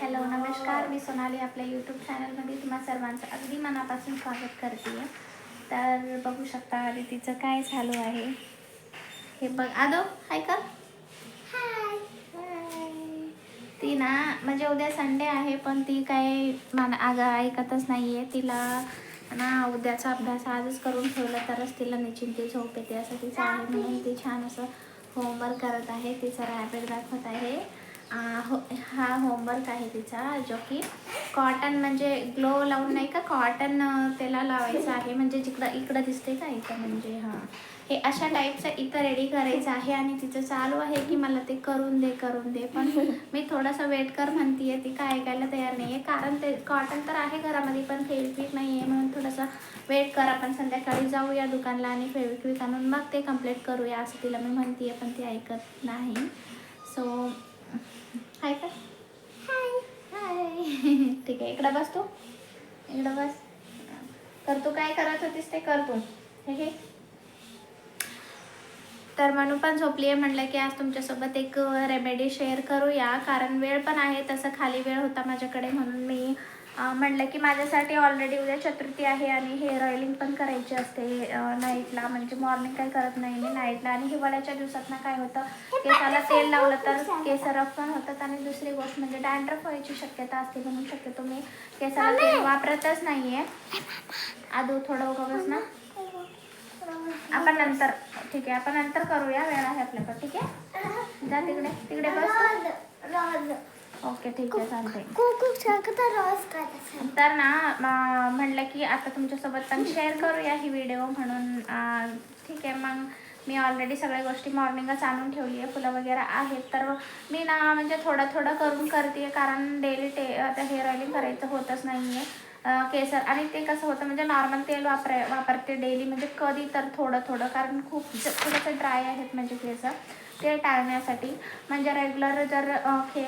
Hello नमस्कार, मी सोनाली आपल्या YouTube चॅनलमध्ये तुम्हा सर्वांचं अगदी मनापासून स्वागत करते आहे. तर बघू शकता आदितीचं काय चालू आहे हे बघ. आदो हाय कर. हाय. ती ना म्हणजे उद्या संडे आहे पण ती काय ऐकतच नाही आहे. तिला ना उद्याचा अभ्यास आजच करून ठेवला तरच तिला निश्चिंती झोप येते असं तिचं आहे. म्हणून ती छान असं होमवर्क करत आहे. तिचा रॅपिड दाखवत आहे. हा होमवर्क आहे तिचा, जो की कॉटन म्हणजे ग्लो लावून नाही का, कॉटन त्याला लावायचं आहे. म्हणजे जिकडं इकडं दिसते का इथं, म्हणजे हां हे अशा टाईपचं इथं रेडी करायचं आहे. आणि तिचं चालू आहे की मला ते करून दे पण मी थोडंसं वेट कर म्हणते आहे. ती काय ऐकायला तयार नाही आहे, कारण ते कॉटन तर आहे घरामध्ये पण फेविक्विक नाही आहे. म्हणून थोडंसं वेट कर, आपण संध्याकाळी जाऊया दुकानला आणि फेविक्विक आणून मग ते कंप्लीट करूया असं तिला मी म्हणते आहे. पण ती ऐकत नाही. सो हाय का, हाय. ठीक आहे, इकडं बस, तू इकडं बस. तर तू काय करत होतीस ते कर तू. हे तर म्हणून पण झोपली आहे. म्हटलं की आज तुमच्यासोबत एक रेमेडी शेअर करूया, कारण वेळ पण आहे तसं, खाली वेळ होता माझ्याकडे. म्हणून मी म्हटलं की माझ्यासाठी ऑलरेडी उद्या चतुर्थी आहे आणि हेअर ऑइलिंग पण करायची असते नाईटला. म्हणजे मॉर्निंग काही करत नाही मी, नाईटला. आणि हिवाळ्याच्या दिवसात ना काय होतं, केसाला तेल लावलं तर केस रफ पण होतात. आणि दुसरी गोष्ट म्हणजे डॅन्ड्रफ व्हायची शक्यता असते. म्हणून शक्यतो मी केसाला तेल वापरतच नाही आहे. आदू थोडं उगवस ना, आपण नंतर, ठीक आहे आपण नंतर करूया, वेळ आहे आपल्याकडे. ठीक आहे, जा तिकडे तिकडे बस. ओके ठीक आहे, चालते. तर ना म्हटलं की आता तुमच्यासोबत पण शेअर करूया ही व्हिडिओ, म्हणून ठीक आहे. मग मी ऑलरेडी सगळ्या गोष्टी मॉर्निंगच आणून ठेवली आहे, फुलं वगैरे आहेत. तर मी ना म्हणजे थोडं करून करते आहे, कारण डेली आता हेअर ऑइलिंग करायचं होतच नाही आहे केसर. आणि ते कसं होतं, म्हणजे नॉर्मल तेल वापरते डेली, म्हणजे कधी तर थोडं, कारण खूप थोडंसं ड्राय आहेत म्हणजे केस, ते टाळण्यासाठी. म्हणजे रेग्युलर जर हे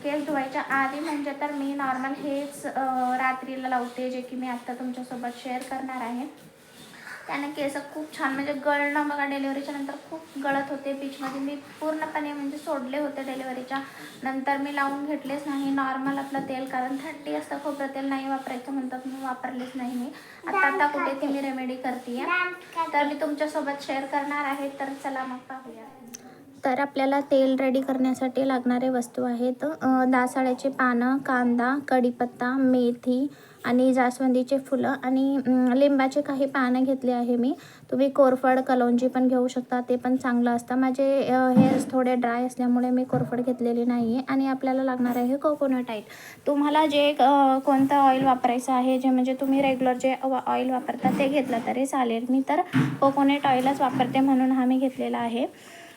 केस धुवायच्या आधी म्हणजे तर मी नॉर्मल हेच रात्रीला लावते, जे की मी आत्ता तुमच्यासोबत शेअर करणार आहे. त्याने केस खूप छान म्हणजे गळणं बघा, डिलिव्हरीच्या नंतर खूप गळत होते. बीचमध्ये मी पूर्णपणे म्हणजे सोडले होते डिलिव्हरीच्या नंतर, मी लावून घेतलेच नाही नॉर्मल आपलं तेल, कारण थंडी असतं. खोबरं तेल नाही वापरायचं म्हणतात, मी वापरलेच नाही. मी आता कुठे ती मी रेमेडी करते तर मी तुमच्यासोबत शेअर करणार आहे. तर चला मग पाहूया. तर आपल्याला तेल रेडी करण्यासाठी लागणारे वस्तू आहेत दासाळ्याची पानं, कांदा, कढीपत्ता, मेथी आणि जास्वंदीचे फुलं आणि लिंबाचे काही पानं घेतले आहे मी. तुम्ही कोरफड, कलौंजी पण घेऊ शकता, ते पण चांगलं असतं. माझे हेअर्स थोडे ड्राय असल्यामुळे मी कोरफड घेतलेली नाही आहे. आणि आपल्याला लागणार आहे कोकोनट ऑइल. तुम्हाला जे कोणतं ऑइल वापरायचं आहे, जे म्हणजे तुम्ही रेग्युलर जे ऑइल वापरता ते घेतलं तरी चालेल. मी तर कोकोनट ऑइलच वापरते, म्हणून हा मी घेतलेला आहे.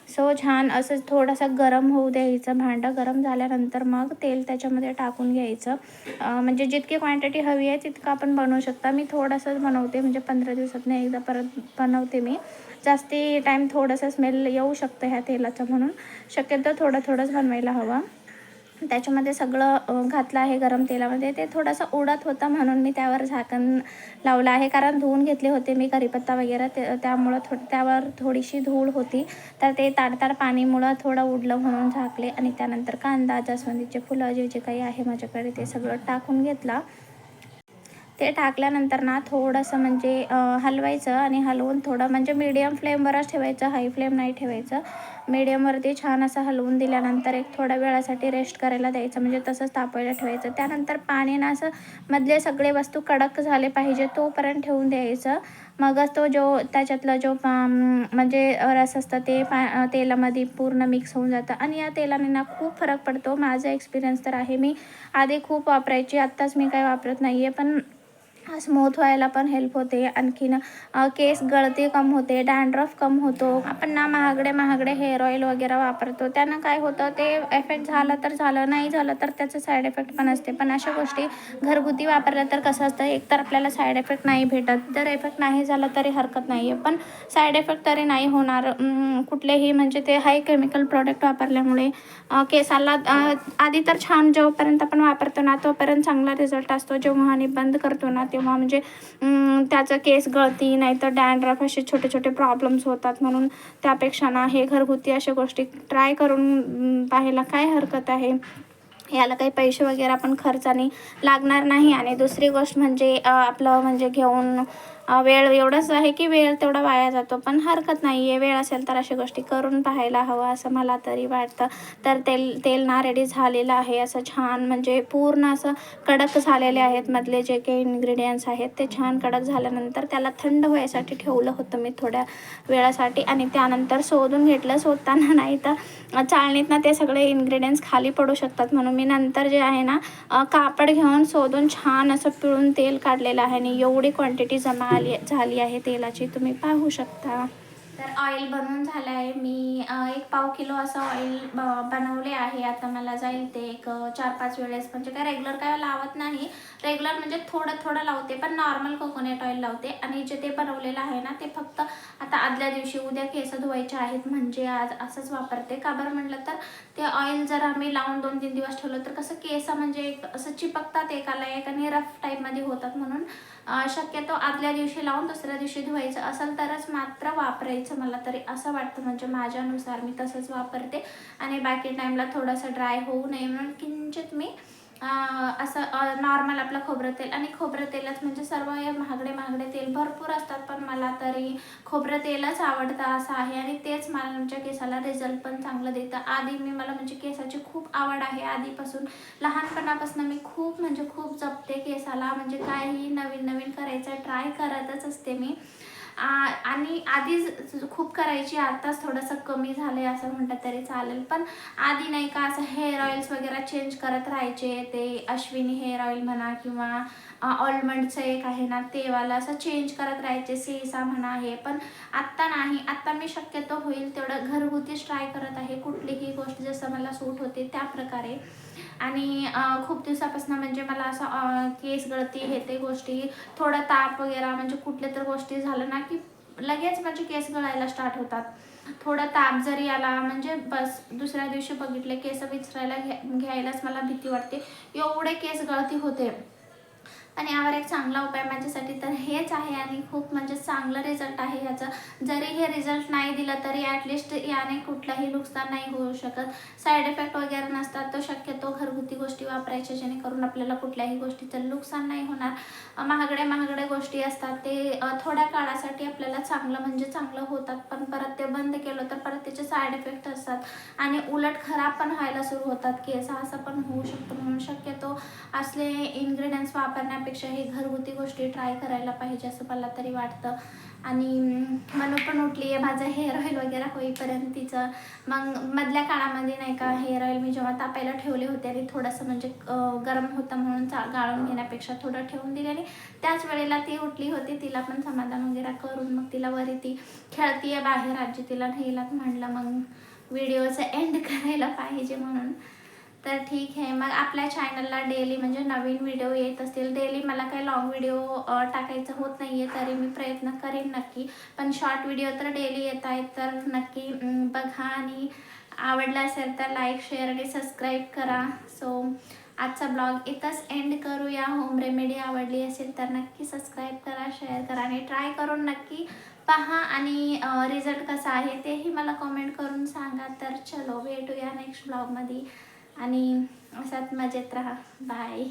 सो छान असं थोडंसं गरम होऊ द्यायचं भांडं. गरम झाल्यानंतर मग तेल त्याच्यामध्ये टाकून घ्यायचं. म्हणजे जितकी क्वांटिटी हवी आहे तितकं आपण बनवू शकता. मी थोडंसंच बनवते, म्हणजे 15 दिवसातून एकदा परत बनवते मी. जास्ती टाईम थोडंसं स्मेल येऊ शकतं ह्या तेलाचं, म्हणून शक्यतो थोडंच बनवायला हवं. त्याच्यामध्ये सगळं घातलं आहे गरम तेलामध्ये. ते थोडंसं उडत होतं म्हणून मी त्यावर झाकण लावलं आहे, कारण धुवून घेतले होते मी कढीपत्ता वगैरे, त्यामुळं त्यावर थोडीशी धूळ होती. तर ते ताडताड पाणीमुळं थोडं उडलं म्हणून झाकले. आणि त्यानंतर कांदा, जास्वंदीचे फुलं जे काही आहे माझ्याकडे ते सगळं टाकून घेतलं. ते टाकल्यानंतर ना थोडंसं म्हणजे हलवायचं आणि हलवून थोडं म्हणजे मीडियम फ्लेमवरच ठेवायचं, हाय फ्लेम नाही ठेवायचं. मीडियमवरती छान असं हलवून दिल्यानंतर एक थोड्या वेळासाठी रेस्ट करायला द्यायचं, म्हणजे तसंच तापवायला ठेवायचं. त्यानंतर पाणी ना असं मधले सगळे वस्तू कडक झाले पाहिजे तोपर्यंत ठेवून द्यायचं. मगच तो त्याच्यातला जो म्हणजे रस असतं ते तेलामध्ये पूर्ण मिक्स होऊन जातं. आणि या तेलाने ना खूप फरक पडतो. माझा एक्सपिरियन्स तर आहे, मी आधी खूप वापरायची, आत्ताच मी काही वापरत नाही आहे. पण स्मूथ व्हायला पण हेल्प होते. आणखीन केस गळती कम होते, डॅन्ड्रफ कम होतो. आपण ना महागडे हेअर ऑइल वगैरे वापरतो, त्यानं काय होतं, ते इफेक्ट झालं तर झालं, नाही झालं तर त्याचं साईड इफेक्ट पण असते. पण अशा गोष्टी घरगुती वापरल्या तर कसं असतं, एकतर आपल्याला साईड इफेक्ट नाही भेटत, जर इफेक्ट नाही झालं तरी हरकत नाही आहे, पण साईड इफेक्ट तरी नाही होणार कुठलेही. म्हणजे ते हाय केमिकल प्रोडक्ट वापरल्यामुळे केसाला आधी तर छान, जोपर्यंत आपण वापरतो ना तोपर्यंत चांगला रिझल्ट असतो. जेव्हा आणि बंद करतो ना तेव्हा म्हणजे त्याचं केस गळती, नाहीतर डॅन्ड्रफ असे छोटे प्रॉब्लेम्स होतात. म्हणून त्यापेक्षा ना हे घरगुती अशा गोष्टी ट्राय करून पाहायला काय हरकत आहे. याला काही पैसे वगैरे पण खर्चाने लागणार नाही. आणि दुसरी गोष्ट म्हणजे आपलं म्हणजे घेऊन वेळ एवढंच आहे की वेळ तेवढा वाया जातो, पण हरकत नाही आहे. वेळ असेल तर अशा गोष्टी करून पाहायला हवं असं मला तरी वाटतं. तर तेल तेल ना रेडी झालेलं आहे, असं छान म्हणजे पूर्ण असं कडक झालेले आहेत. मधले जे काही इन्ग्रेडियंट्स आहेत ते छान कडक झाल्यानंतर त्याला थंड व्हायसाठी ठेवलं होतं मी थोड्या वेळासाठी, आणि त्यानंतर शोधून घेतलं. शोधताना नाही तर चाळणीतनं ते सगळे इन्ग्रेडियंट्स खाली पडू शकतात, म्हणून मी नंतर जे आहे ना कापड घेऊन शोधून छान असं पिळून तेल काढलेलं आहे. आणि एवढी क्वांटिटी जमा झाली आहे तेलाची, तुम्ही पाहू शकता. तर ऑइल बनवून झालं आहे. मी 1 पाव किलो असं ऑइल बनवले आहे. आता मला जाईल ते एक 4-5 वेळेस, म्हणजे काय रेग्युलर काय लावत नाही. रेग्युलर म्हणजे थोडं थोडं लावते, पण नॉर्मल कोकोनट ऑइल लावते. आणि जे ते बनवलेलं आहे ना ते फक्त आता आदल्या दिवशी उद्या केस धुवायचे आहेत म्हणजे आज असंच वापरते. का बरं म्हटलं तर ते ऑइल जर आम्ही लावून 2-3 दिवस ठेवलं तर कसं केस म्हणजे असं चिपकतात एकाला एक आणि रफ टाईपमध्ये होतात. म्हणून शक्यतो आदल्या दिवशी लावून दुसऱ्या दिवशी धुवायचं असेल तरच मात्र वापरायचं, मला तरी असं वाटतं. म्हणजे माझ्यानुसार मी तसंच वापरते. आणि बाकी टाईमला थोडंसं ड्राय होऊ नये म्हणून किंचित मी असं नॉर्मल आपलं खोबरं तेल, आणि खोबरं तेलच म्हणजे सर्व हे महागडे तेल भरपूर असतात, पण मला तरी खोबरं तेलच आवडतं असं आहे. आणि तेच मला आमच्या केसाला रिझल्ट पण चांगलं देतं. आधी मला म्हणजे केसाची खूप आवड आहे आधीपासून, लहानपणापासून मी खूप म्हणजे खूप जपते केसाला. म्हणजे काहीही नवीन करायचं ट्राय करतच असते मी. आणि आधी खूप करायची, आताच थोडंसं कमी झालं आहे असं म्हटलं तरी चालेल. पण आधी नाही का असं हेअर ऑइल्स वगैरे चेंज करत राहायचे. ते अश्विनी हेअर ऑइल म्हणा किंवा ऑलमंडचं एक आहे ना ते वाला, असं चेंज करत राहायचे. सेसा म्हणा हे. पण आत्ता नाही. आत्ता मी शक्यतो होईल तेवढं घरगुतीच ट्राय करत आहे. कुठलीही गोष्ट जसं मला सूट होते त्या प्रकारे. आणि खूप दिवसापासून म्हणजे मला असं केस गळती हे ते गोष्टी, थोडा ताप वगैरे म्हणजे कुठल्या तर गोष्टी झालं ना की लगेच म्हणजे केस गळायला स्टार्ट होतात. थोडा ताप जरी आला म्हणजे बस दुसऱ्या दिवशी बघितले केस विचारायला घ्यायलाच मला भीती वाटते, एवढे केस गळती होते. आणि यावर एक चांगला उपाय माझ्यासाठी तर हेच आहे. आणि खूप म्हणजे चांगलं रिझल्ट आहे याचा. जरी हे रिझल्ट नाही दिलं तरी ॲटलिस्ट याने कुठलाही नुकसान नाही होऊ शकत. साईड इफेक्ट वगैरे नसतात. तो शक्यतो घरगुती गोष्टी वापरायच्या जेणेकरून आपल्याला कुठल्याही गोष्टीचं नुकसान नाही होणार. महागड्या गोष्टी असतात ते थोड्या काळासाठी आपल्याला चांगलं होतात, पण परत ते बंद केलं तर परत त्याचे साईड इफेक्ट असतात आणि उलट खराब पण व्हायला सुरू होतात केस, असं पण होऊ शकतं. म्हणून शक्यतो असले इन्ग्रेडियंट्स वापरण्यापेक्षा हे घरगुती गोष्टी ट्राय करायला पाहिजे असं मला तरी वाटतं. आणि मनू पण उठली आहे माझं हेअर ऑइल वगैरे होईपर्यंत तिचं. मग मधल्या काळामध्ये नाही का हेअर ऑइल मी जेव्हा तापायला ठेवले होते आणि थोडंसं म्हणजे गरम होतं म्हणून गाळून घेण्यापेक्षा थोडं ठेवून दिले आणि त्याच वेळेला ती उठली होती. तिला पण समाधान वगैरे करून मग तिला वरी ती खेळती आहे बाहेर, आजी तिला नेलात म्हणलं मग व्हिडिओचं एंड करायला पाहिजे म्हणून. तर ठीक आहे. मग आपल्या चॅनलला डेली म्हणजे नवीन व्हिडिओ येत असतील. डेली मला काही लॉंग व्हिडिओ टाकायचं होत नाही आहे, तरी मी प्रयत्न करेन नक्की. पण शॉर्ट व्हिडिओ तर डेली येत आहेत, तर नक्की बघा. आणि आवडला असेल तर लाईक, शेअर आणि सबस्क्राईब करा. सो आजचा ब्लॉग इथंच एंड करूया. होम रेमेडी आवडली असेल तर नक्की सबस्क्राईब करा, शेअर करा आणि ट्राय करून नक्की पहा. आणि रिझल्ट कसा आहे तेही मला कॉमेंट करून सांगा. तर चलो भेटूया नेक्स्ट ब्लॉगमध्ये आणि असाच मजेत राहा. बाय.